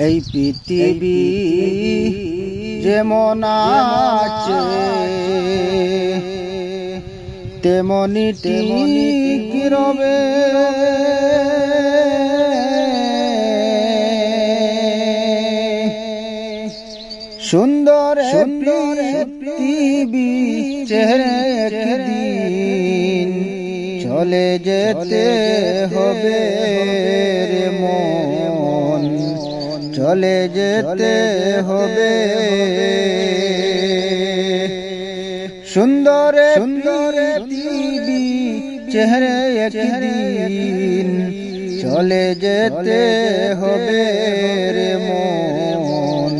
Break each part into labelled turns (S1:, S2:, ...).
S1: এই পৃথিবী যেমন আছে তেমনি ঠিক রবে, সুন্দর পৃথিবী চেহারা একদিন চলে যেতে হবে রে মন, চলে যেতে হবে। সুন্দর পৃথিবী চেহারা একদিন চলে যেতে হবে রে মন,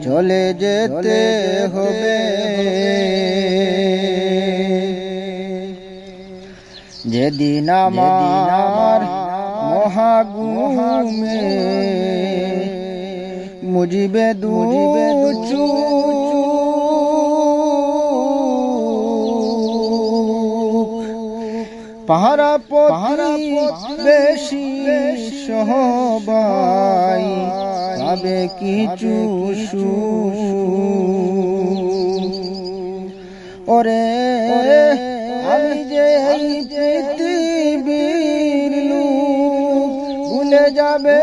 S1: চলে যেতে হবে। যেদিন আমার মহাগুমে মুজিবে দু পাহারা বেশি সবাই পাবে কিছু ওরে আমি যে এই পৃথিবীর লোক ভুলে যাবে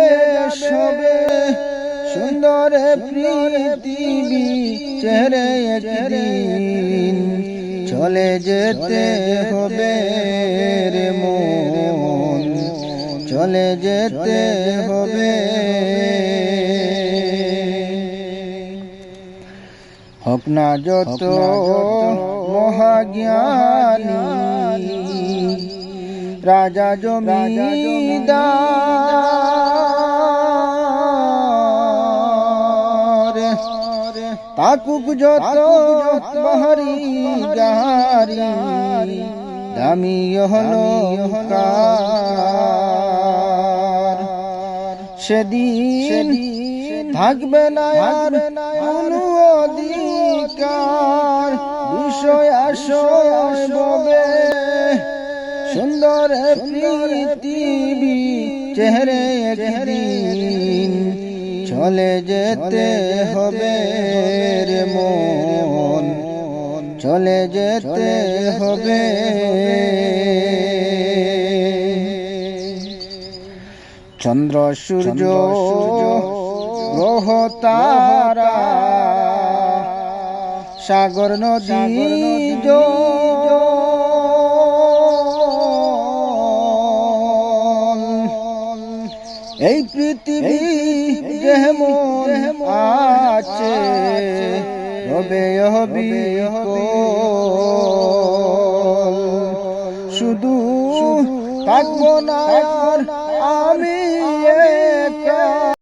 S1: সবে, সুন্দর পৃথিবী চেহারা একদিন চলে যেতে হবে রে মন, চলে যেতে হবে। হোক না যত মহাজ্ঞানী রাজা জমিদার, তাকুক যত বাহারি গাহারি দামি হলো কার, সেদিন থাকবে না আর কোনো অধিকার, বিষয় আশয় ববে। সুন্দর পৃথিবী চেহারা একদিন চলে যেতে হবে রে মন, চলে যেতে হবে। চন্দ্র সূর্য গ্রহ তারা সাগর নদী এই পৃথিবী যেমন আছে রবে শুধু থাকবো না আমি